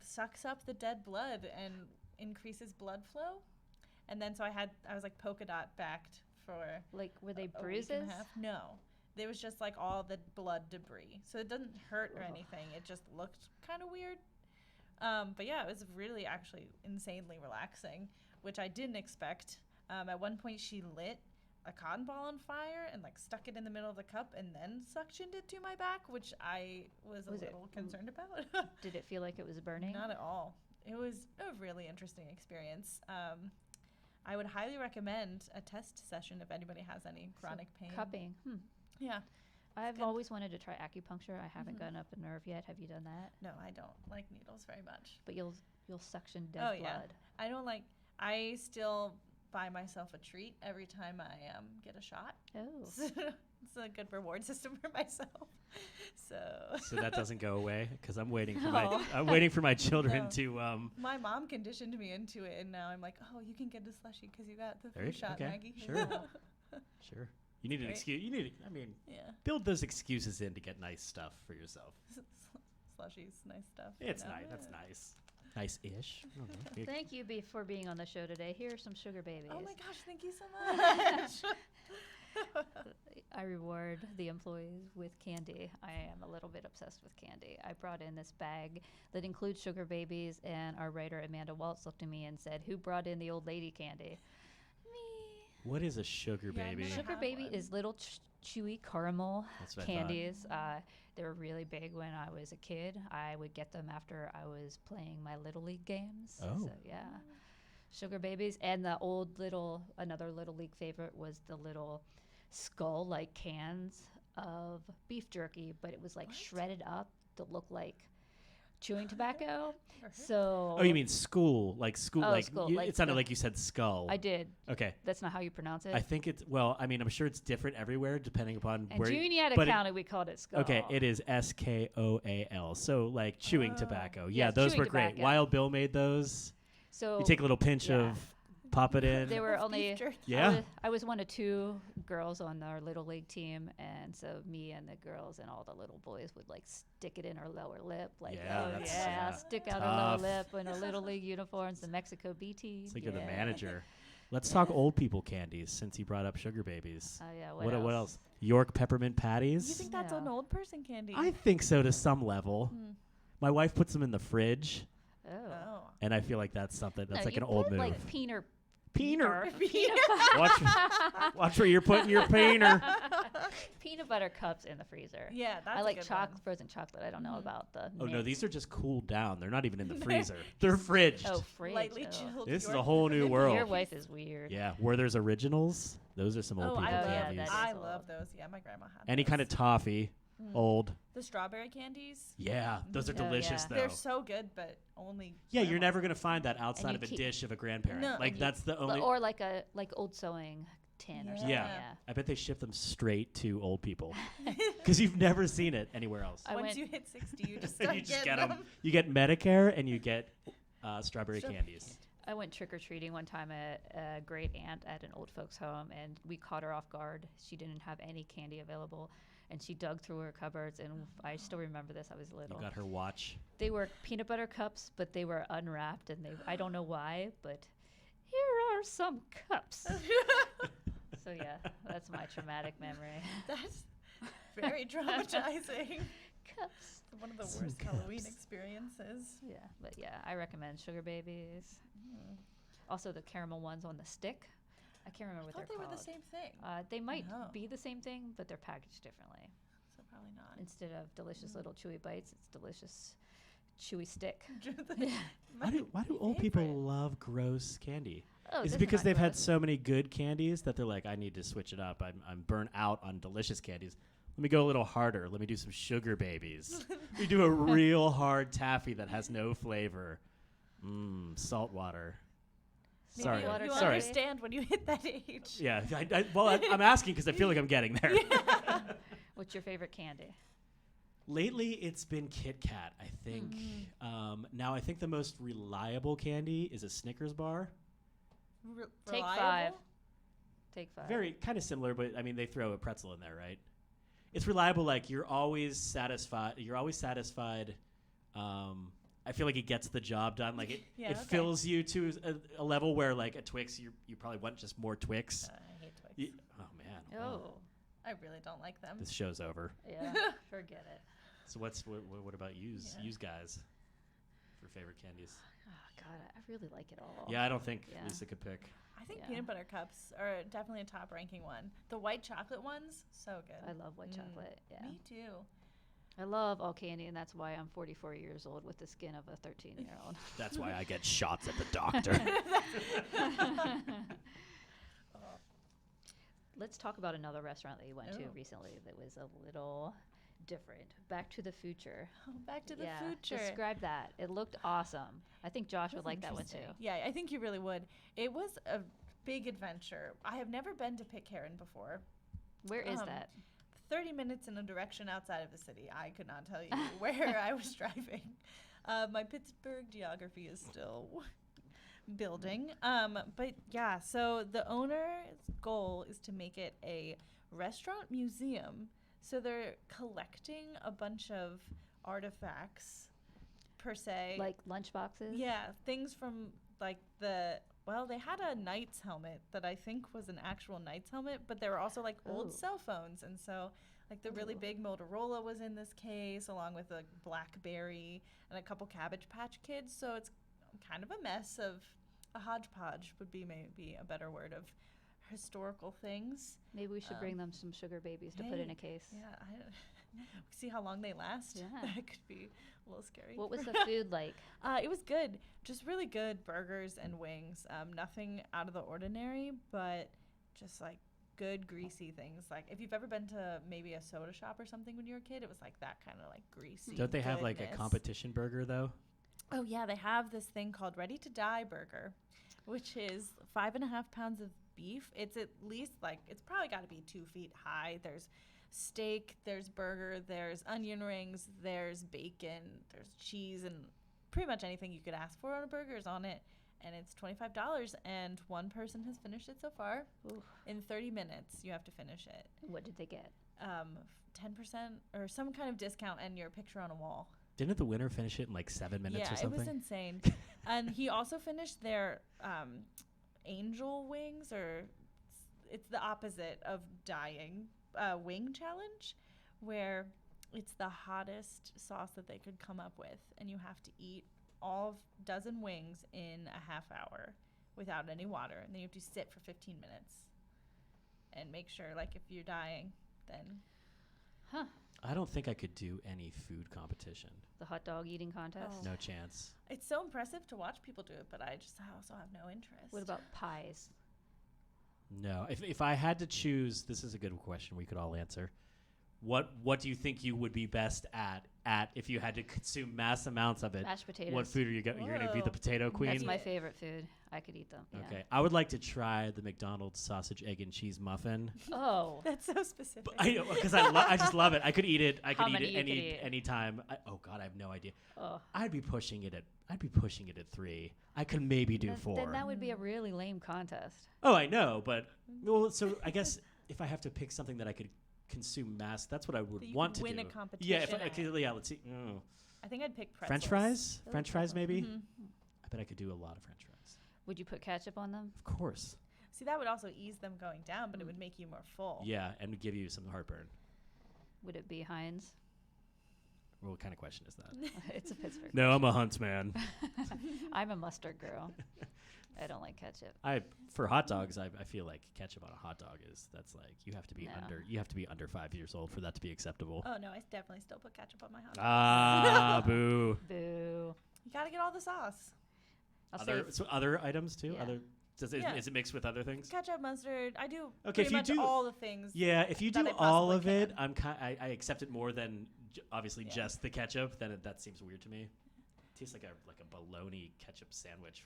sucks up the dead blood and increases blood flow. And then so I was like polka dot backed for Like, were they a week and bruises? a half. No. There was just like all the blood debris. So it doesn't hurt or Ugh. anything. It just looked kind of weird. But yeah, it was really actually insanely relaxing, which I didn't expect. At one point she lit a cotton ball on fire and like stuck it in the middle of the cup and then suctioned it to my back, which I was a Was it- little concerned about. Did it feel like it was burning? Not at all. It was a really interesting experience. I would highly recommend a test session if anybody has any chronic pain. Cupping. Yeah. I've good. always wanted to try acupuncture. I haven't Mhm. gotten up a nerve yet. Have you done that? No, I don't like needles very much. But you'll suction dead Oh, blood. yeah. I don't like. I still buy myself a treat every time I get a shot. Oh. It's a good reward system for myself. So that doesn't go away because I'm waiting for No. my children No. to My mom conditioned me into it, and now I'm like, oh, you can get a slushie because you got the There you flu go. shot, Okay. Maggie. Sure. Sure. You need an Right. excuse. You need. I mean, Yeah. build those excuses in to get nice stuff for yourself. Slushies, nice stuff. It's you know? nice. That's nice. Nice-ish. I don't know. Thank you for being on the show today. Here are some sugar babies. Oh my gosh, thank you so much. I reward the employees with candy. I am a little bit obsessed with candy. I brought in this bag that includes sugar babies, and our writer Amanda Waltz looked at me and said, "Who brought in the old lady candy?" Me. What is a sugar baby? Sugar baby is little chewy caramel That's what candies. They were really big when I was a kid. I would get them after I was playing my Little League games. Oh. So, yeah. Sugar babies. And another Little League favorite was the little skull-like cans of beef jerky, but it was like shredded up to look like chewing tobacco. So. Oh, you mean school? Like school? Oh, like school, like it sounded like you said skull. I did. Okay. That's not how you pronounce it. I think it's I'm sure it's different everywhere depending upon and where. Juniata but County, we called it skull. Okay, it is SKOAL. So like chewing tobacco. Yeah, Yes, those chewing were great. tobacco. Wild Bill made those. So You take a little pinch yeah. of, pop it in. There were Of only beef jerky. Yeah. I was one of two girls on our Little League team, and so me and the girls and all the little boys would like stick it in our lower lip, like Yeah, that's, stick out our tough. lower lip in our Little League uniforms, the Mexico B team. It's like you're the yeah. manager. Let's talk old people candies since you brought up sugar babies. Oh yeah, What else? York peppermint patties. You think that's Yeah. an old person candy? I think so to some level. My wife puts them in the fridge, Oh. Oh. and I feel like that's something that's No, like you an old put, move. like peanut. Peener. Peanut Watch where you're putting your peener. peanut butter cups in the freezer. Yeah, that's I a like good one. frozen chocolate. I don't know about the. Oh no, mint. these are just cooled down. They're not even in the freezer. They're fridged. Oh, fridge. Lightly oh. chilled. This is a York whole new peppermint world. Your wife is weird. Yeah, where there's originals, those are some old Oh, people I love, yeah, candies. that is I old. love those. Yeah, my grandma had Any those. kind of toffee, old. The strawberry candies. Yeah, those are Oh, delicious yeah. though. They're so good, but only. Yeah, you're grandma's never have gonna them. find that outside you of a keep- dish of a grandparent. No. Like And that's the only. Or like old sewing tin or something. Yeah. Yeah. I bet they ship them straight to old people because you've never seen it anywhere else. I Once went- you hit 60, you just start You just getting get them. You get Medicare and you get strawberry candies. I went trick or treating one time at a great aunt at an old folks home, and we caught her off guard. She didn't have any candy available, and she dug through her cupboards. And I still remember this. I was You little. got her watch. They were peanut butter cups, but they were unwrapped, and I don't know why, but here are some cups. So yeah, that's my traumatic memory. That's very traumatizing. Cups. One of the Some worst Halloween cups. experiences. Yeah, but yeah, I recommend sugar babies. Also, the caramel ones on the stick. I can't remember I what thought they're they called. were the same thing. They might Oh. be the same thing, but they're packaged differently. So probably not. Instead of delicious little chewy bites, it's delicious chewy stick. Why do old people love gross candy? Oh, Is this it because not they've had gross. so many good candies that they're like, I need to switch it up. I'm burnt out on delicious candies. Let me go a little harder. Let me do some sugar babies. We do a real hard taffy that has no flavor. Salt water. Maybe Sorry. water you Sorry. understand when you hit that age. Yeah. I'm asking because I feel like I'm getting there. What's your favorite candy? Lately, it's been Kit Kat, I think. Now, I think the most reliable candy is a Snickers bar. Take Reliable? 5. Take 5. Very kind of similar, but I mean, they throw a pretzel in there, right? It's reliable. Like you're always satisfied. I feel like it gets the job done. Like it, Yeah, it okay. fills you to a level where like a Twix, you probably want just more Twix. I hate Twix. Oh man. Oh, I really don't like them. This show's over. yeah. Forget it. So what about yous guys for favorite candies? Oh, God, I really like it all. Yeah, I don't think Yeah. Lisa could pick. I think Yeah. peanut butter cups are definitely a top ranking one. The white chocolate ones, so good. I love white chocolate. Yeah. Me too. I love all candy, and that's why I'm 44 years old with the skin of a 13-year-old. That's why I get shots at the doctor. Let's talk about another restaurant that you went to Oh. recently that was a little different. Back to the Future. Back to the Yeah, future. describe that. It looked awesome. I think Josh would like that one too. Interesting. Yeah, I think you really would. It was a big adventure. I have never been to Pitcairn before. Where is Um, that? 30 minutes in a direction outside of the city. I could not tell you where I was driving. My Pittsburgh geography is still building. But yeah, so the owner's goal is to make it a restaurant museum. So they're collecting a bunch of artifacts, per se. Like lunch boxes? Yeah, things from like the well, they had a knight's helmet that I think was an actual knight's helmet, but there were also like old Ooh. cell phones. And so like the really Ooh. big Motorola was in this case, along with a BlackBerry and a couple Cabbage Patch Kids. So it's kind of a mess of a hodgepodge would be maybe a better word of historical things. Maybe we should bring them some sugar babies to put in a case. Yeah, see how long they last. Yeah. That could be a little scary. What was the food like? It was good. Just really good burgers and wings. Nothing out of the ordinary, but just like good greasy things. Like if you've ever been to maybe a soda shop or something when you were a kid, it was like that kind of like greasy. Don't they have like a goodness. competition burger though? Oh yeah, they have this thing called Ready to Die Burger, which is 5.5 pounds of beef. It's at least like, it's probably got to be 2 feet high. There's steak, there's burger, there's onion rings, there's bacon, there's cheese, and pretty much anything you could ask for on a burger is on it. And it's $25, and one person has finished it so far. Ooh. In 30 minutes, you have to finish it. What did they get? 10% or some kind of discount and your picture on a wall. Didn't the winner finish it in like 7 minutes Yeah, or something? it was insane. And he also finished their angel wings, or it's the opposite of dying wing challenge, where it's the hottest sauce that they could come up with, and you have to eat all dozen wings in a half hour without any water, and then you have to sit for 15 minutes and make sure, like, if you're dying, then Huh. I don't think I could do any food competition. The hot dog eating contest? Oh. No chance. it's so impressive to watch people do it, but I also have no interest. What about pies? No. If I had to choose, this is a good question we could all answer. What do you think you would be best at if you had to consume mass amounts of it? Mashed potatoes. What food are you you're going to be the Whoa. potato queen? That's my favorite food. I could eat them. Yeah. Okay. I would like to try the McDonald's sausage, egg, and cheese muffin. Oh. That's so specific. I know, because I just love it. I could eat it. I How could eat many it you could eat? any time. Oh God, I have no idea. Oh. I'd be pushing it at 3. I could maybe do 4. Then that would be a really lame contest. Oh, I know, but well, so I guess if I have to pick something that I could consume mass, that's what I would That you want could to win do. a competition Yeah, if I at. could, yeah, let's see. I think I'd pick pretzels. French fries? Ooh, French fries, pretzels. maybe? Mhm. I bet I could do a lot of French fries. Would you put ketchup on them? Of course. See, that would also ease them going down, but it would make you more full. Yeah, and give you some heartburn. Would it be Heinz? What kind of question is that? It's a Pittsburgh. No, I'm a Huntsman. I'm a mustard girl. I don't like ketchup. For hot dogs, I feel like ketchup on a hot dog that's like you have to be No. under 5 years old for that to be acceptable. Oh, no, I definitely still put ketchup on my hot dog. Ah, boo. Boo. You got to get all the sauce. I'll Other say so other items too. Yeah. Other Yeah. is it mixed with other things? Ketchup, mustard. I do Okay, if pretty you much do- all the things. Yeah, if you that do I all possibly of it, can. I accept it more than obviously Yeah. just the ketchup. Then that seems weird to me. It tastes like a bologna ketchup sandwich.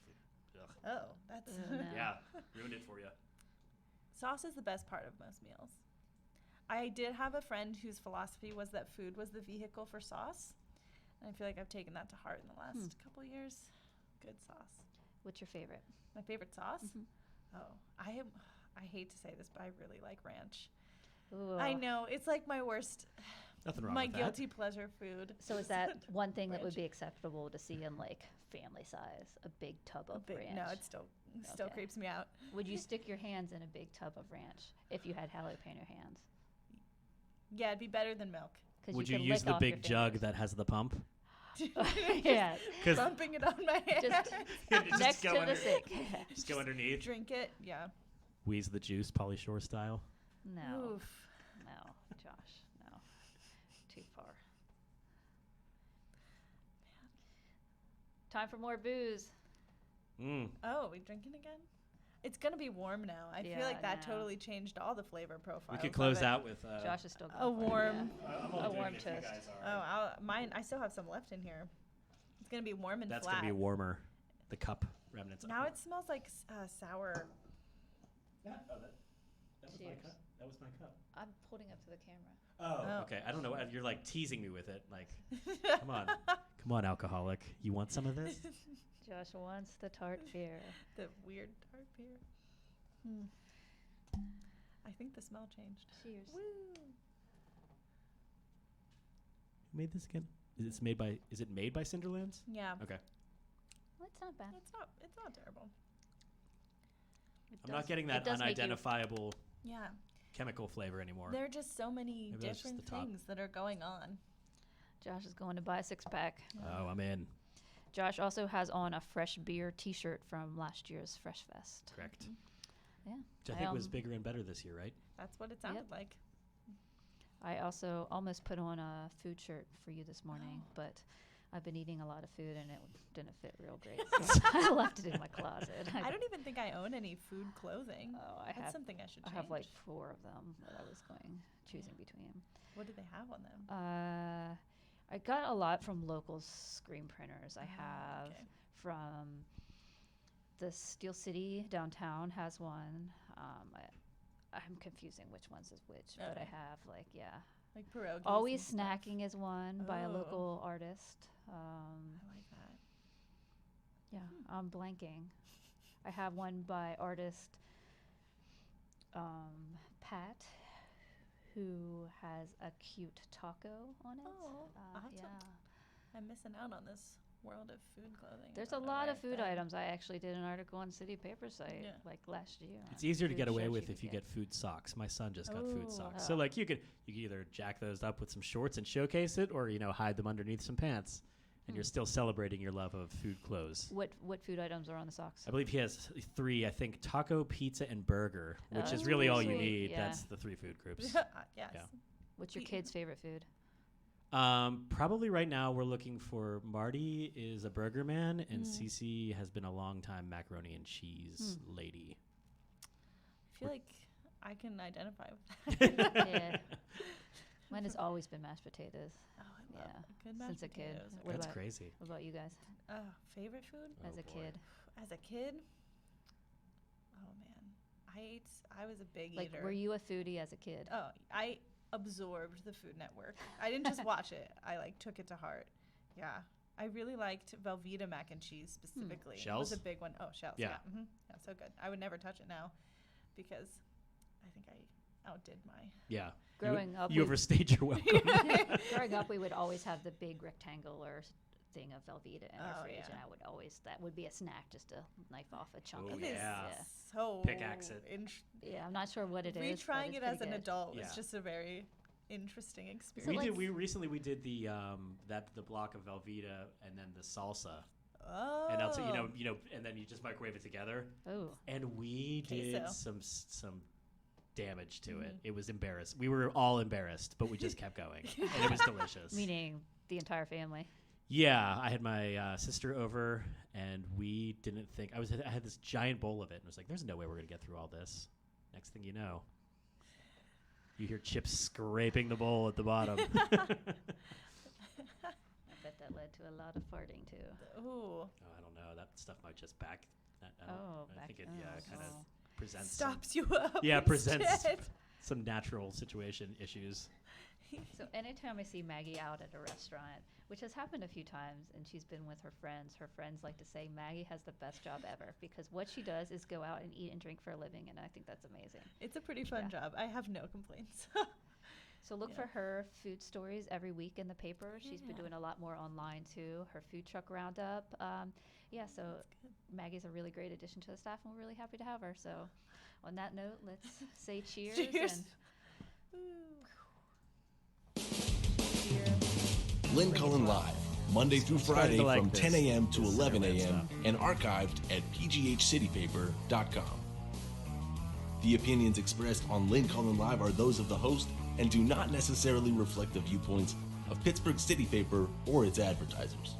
Ugh. Oh, that's... No. Yeah, ruined it for you. Sauce is the best part of most meals. I did have a friend whose philosophy was that food was the vehicle for sauce. And I feel like I've taken that to heart in the last couple years. Good sauce. What's your favorite? My favorite sauce? Mhm. Oh, I hate to say this, but I really like ranch. Ooh. I know, it's like my worst, Nothing wrong my with guilty pleasure food. So is that one thing that would Ranch. be acceptable to see in like family size? A big tub of ranch? No, it still Okay. creeps me out. Would you stick your hands in a big tub of ranch if you had jalapeno hands? Yeah, it'd be better than milk. 'Cause Would you you can use lick the off your big jug fingers. that has the pump? Yeah, Because Bumping it on my hand. next to the sink. just go underneath. Drink it, yeah. Wheeze the juice, Pauly Shore style. No, Oof. no, Josh, no, too far. Time for more booze. Mm. Oh, we drinking again? It's gonna be warm now. I Yeah, feel like that no. totally changed all the flavor We profiles. could close of it. out with. Josh is still A going for it, warm. A warm toast. Oh, mine. I still have some left in here. It's gonna be warm and That's flat. gonna be warmer. The cup remnants. Now it smells like sour. that was my Cheers. cup. That was my cup. I'm holding up to the camera. Oh, Oh. okay. I don't know. You're like teasing me with it. Like, come on, alcoholic. You want some of this? Josh wants the tart beer. The weird tart beer. I think the smell changed. Cheers. Woo! Who made this again? Is it made by Cinderlands? Yeah. Okay. Well, it's not bad. It's not terrible. I'm not getting that does make you- unidentifiable Yeah. chemical flavor anymore. There are just so many Maybe that's just different the top. things that are going on. Josh is going to buy a 6-pack. Oh, I'm in. Josh also has on a fresh beer T-shirt from last year's Fresh Fest. Correct. Yeah. Which I think was bigger and better this year, right? That's what it sounded like. I also almost put on a food shirt for you this morning, but I've been eating a lot of food and it didn't fit real great. So I left it in my closet. I don't even think I own any food clothing. Oh, That's something I should I change. have like 4 of them that I was choosing between. What do they have on them? I got a lot from local screen printers. I Ah, have okay. from the Steel City downtown has one. I'm confusing which one's is which, but I Okay. have like Like pierogies. Always and stuff. Snacking is one by a Oh. local artist. I like that. Yeah, I'm blanking. I have one by artist Pat, who has a cute taco on it. Oh, awesome. Yeah. I'm missing out on this world of food clothing. I There's a don't know lot where of I've food been. items. I actually did an article on City Paper site Yeah. like last year. It's on easier to food get away shows with you if you could get food socks. My son just got food Oh. socks. Oh. So like you could either jack those up with some shorts and showcase it, or hide them underneath some pants, and you're still celebrating your love of food clothes. What food items are on the socks? I believe he has 3. I think taco, pizza, and burger, which Oh, is really all you sweet. need. Yeah. That's the 3 food groups. Yes. Yeah. What's your kid's favorite food? Probably right now we're looking for Marty is a burger man, and Cece has been a long time macaroni and cheese lady. I feel like I can identify with that. Yeah. Mine has always been mashed potatoes. Oh, I love Yeah, good mashed since a kid. potatoes. What That's about- crazy. What about you guys Favorite food? as a boy. kid? As a kid? Oh man, I was a big Like, eater. were you a foodie as a kid? Oh, I absorbed the Food Network. I didn't just watch it. I took it to heart. Yeah. I really liked Velveeta mac and cheese specifically. It Shells? was a big one. Oh, shells. Yeah. Yeah. Yeah, so good. I would never touch it now because I think I outdid my. Yeah. Growing up, you we- overstayed your welcome. Growing up, we would always have the big rectangular thing of Velveeta in our Oh, fridge, yeah. and that would be a snack, just to knife off a chunk Oh, of It it. is yeah. so Pickaxe it. Yeah, I'm not sure what it is. but Retrying it's it as pretty an good. adult Yeah. was just a very interesting we experience. did. We recently did the the block of Velveeta and then the salsa, Oh. and also and then you just microwave it together. Oh, And we did Queso. some damage to it. It was embarrassed. We were all embarrassed, but we just kept going, and it was delicious. meaning the entire family. Yeah, I had my sister over, and we didn't think I had this giant bowl of it, and I was like, "There's no way we're gonna get through all this." Next thing you know, you hear chips scraping the bowl at the bottom. I bet that led to a lot of farting too. Ooh. Oh, I don't know. That stuff might just back. I think it kind of oh. presents Stops you up. presents instead. some natural situation issues. So anytime I see Maggie out at a restaurant, which has happened a few times, and she's been with her friends like to say Maggie has the best job ever because what she does is go out and eat and drink for a living, and I think that's amazing. It's a pretty fun job. I have no complaints. So look for her food stories every week in the paper. She's been Yeah. doing a lot more online too. Her food truck roundup. So Maggie's a really great addition to the staff, and we're really happy to have her. So on that note, let's say cheers. Cheers. Lynn Cullen Live, Monday through starting Friday to like from this- 10 a.m. to this 11 Cinderlands a.m. stuff. and archived at pghcitypaper.com. The opinions expressed on Lynn Cullen Live are those of the host and do not necessarily reflect the viewpoints of Pittsburgh City Paper or its advertisers.